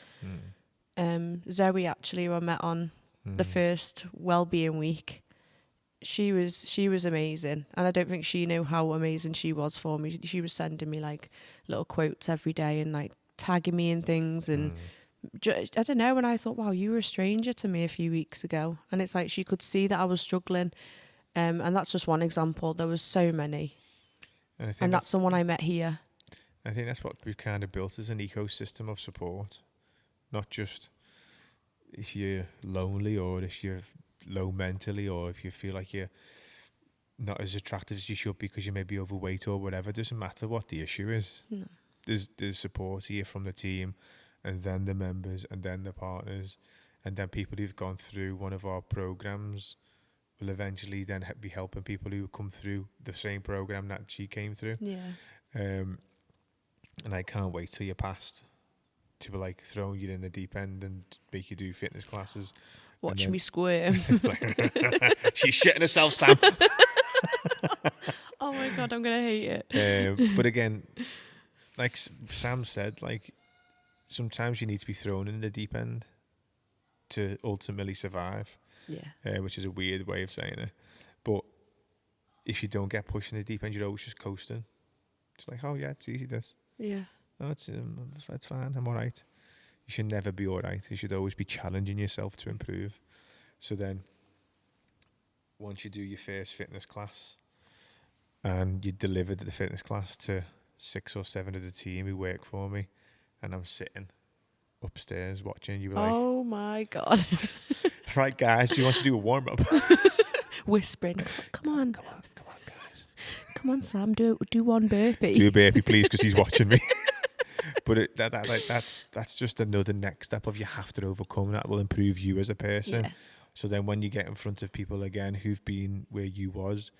B: Zoe, actually, who I met on the first wellbeing week, she was amazing, and I don't think she knew how amazing she was for me. She was sending me like little quotes every day and like tagging me in things, and I don't know, and I thought, wow, you were a stranger to me a few weeks ago, and it's like she could see that I was struggling, and that's just one example. There was so many, and that's someone I met here.
A: I think that's what we've kind of built as an ecosystem of support, not just if you're lonely or if you're low mentally or if you feel like you're not as attractive as you should be because you may be overweight or whatever. It doesn't matter what the issue is.
B: No.
A: There's support here from the team, and then the members, and then the partners, and then people who've gone through one of our programs will eventually then be helping people who come through the same program that she came through.
B: Yeah.
A: And I can't wait till you're past to be like throwing you in the deep end and make you do fitness classes
B: Watch me squirm.
A: She's shitting herself, Sam.
B: Oh my God, I'm going to hate it.
A: But again, like Sam said, like sometimes you need to be thrown in the deep end to ultimately survive.
B: Yeah.
A: Which is a weird way of saying it. But if you don't get pushed in the deep end, you're always just coasting. It's like, oh yeah, it's easy this.
B: Yeah.
A: Oh, it's fine, I'm all right. You should never be all right. You should always be challenging yourself to improve. So then, once you do your first fitness class, and you delivered the fitness class to 6 or 7 of the team who work for me, and I'm sitting upstairs watching, you were like,
B: oh my God.
A: right guys, do you want to do a warm-up?
B: Whispering, come on
A: guys.
B: Come on, Sam, do one burpee.
A: Do a burpee, please, because he's watching me. But that's just another next step of you have to overcome. That will improve you as a person.
B: Yeah.
A: So then when you get in front of people again who've been where you was,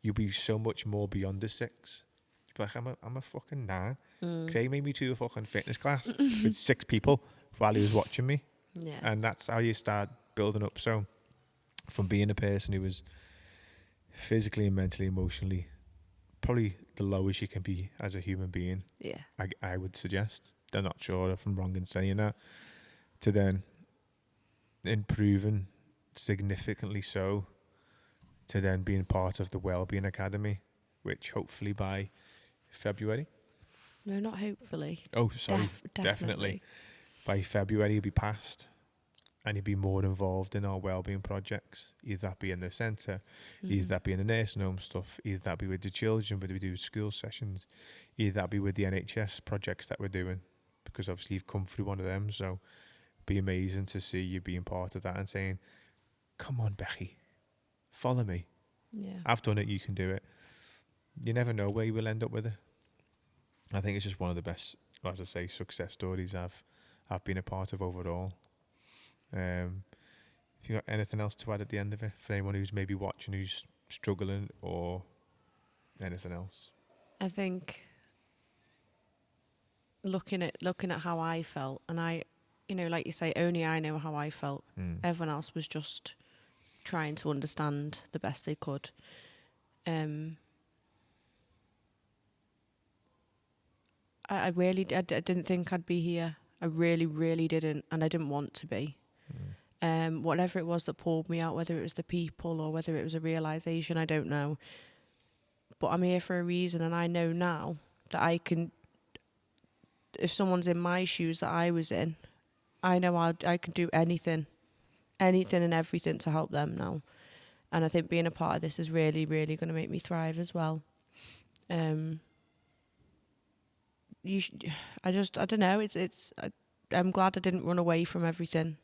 A: you'll be so much more beyond the 6. You'll be like, I'm a fucking 9. They made me do a fucking fitness class with 6 people while he was watching me.
B: Yeah.
A: And that's how you start building up. So from being a person who was physically and mentally, emotionally, probably the lowest you can be as a human being.
B: Yeah.
A: I would suggest. I'm not sure if I'm wrong in saying that. To then improving significantly so, to then being part of the Wellbeing Academy, which hopefully by February.
B: No, not hopefully.
A: Oh, sorry.
B: Definitely.
A: By February you'll be passed. And you'll be more involved in our wellbeing projects. Either that be in the centre, either that be in the nursing home stuff, either that be with the children, whether we do school sessions, either that be with the NHS projects that we're doing. Because obviously you've come through one of them, so it'd be amazing to see you being part of that and saying, come on, Becky, follow me.
B: Yeah.
A: I've done it, you can do it. You never know where you will end up with it. I think it's just one of the best, as I say, success stories I've been a part of overall. If you got anything else to add at the end of it for anyone who's maybe watching who's struggling or anything else?
B: I think looking at how I felt, and I, like you say, only I know how I felt. Everyone else was just trying to understand the best they could. I really didn't think I'd be here. I really, really didn't, and I didn't want to be. Whatever it was that pulled me out, whether it was the people or whether it was a realisation, I don't know. But I'm here for a reason, and I know now that I can, if someone's in my shoes that I was in, I know I can do anything and everything to help them now. And I think being a part of this is really, really going to make me thrive as well. I don't know. I'm glad I didn't run away from everything.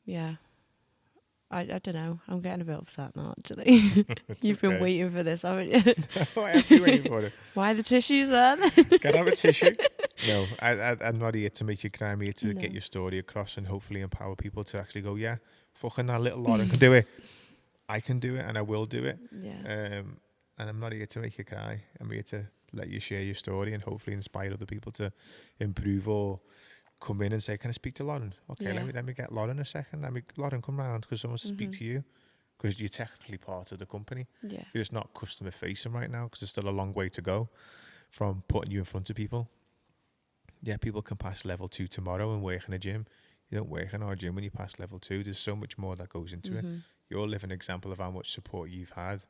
B: Yeah. I don't know. I'm getting a bit upset now, actually. You've been waiting for this, haven't you?
A: No, I have been waiting for it.
B: Why the tissues then?
A: Can I have a tissue? No, I'm not here to make you cry. I'm here to get your story across and hopefully empower people to actually go, yeah, fucking that little Lauren can do it. I can do it and I will do it.
B: Yeah.
A: And I'm not here to make you cry. I'm here to let you share your story and hopefully inspire other people to improve or come in and say, can I speak to Lauren? Okay, let me get Lauren a second. Lauren, come round because someone wants to speak to you. Because you're technically part of the company.
B: Yeah.
A: You're just not customer facing right now because there's still a long way to go from putting you in front of people. Yeah, people can pass level 2 tomorrow and work in a gym. You don't work in our gym when you pass level 2. There's so much more that goes into it. You're a living example of how much support you've had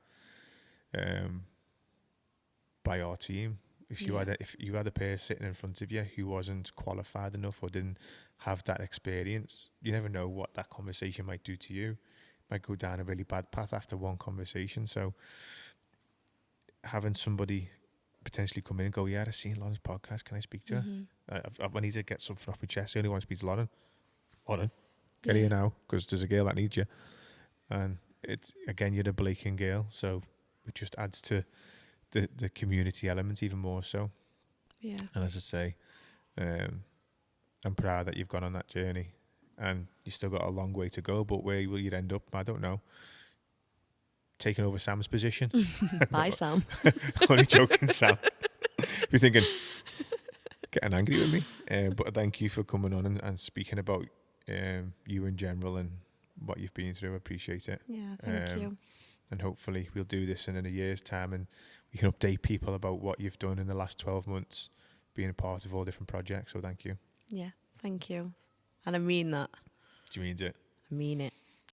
A: by our team. If you had a person sitting in front of you who wasn't qualified enough or didn't have that experience, you never know what that conversation might do to you. Might go down a really bad path after one conversation. So having somebody potentially come in and go, yeah, I've seen Lauren's podcast, can I speak to her? I need to get something off my chest. I only want to speak to Lauren. Get here now, because there's a girl that needs you. And it's, again, you're a Blaking girl, so it just adds to the community element even more so.
B: Yeah.
A: And as I say, I'm proud that you've gone on that journey. And you still got a long way to go, but where will you end up? I don't know. Taking over Sam's position.
B: Bye, Sam.
A: Only joking, Sam. You're thinking, getting angry with me. But thank you for coming on and speaking about you in general and what you've been through. I appreciate it.
B: Yeah, thank you.
A: And hopefully we'll do this in a year's time and we can update people about what you've done in the last 12 months, being a part of all different projects. So thank you.
B: Yeah, thank you. And I mean that.
A: Do you mean it?
B: I mean it.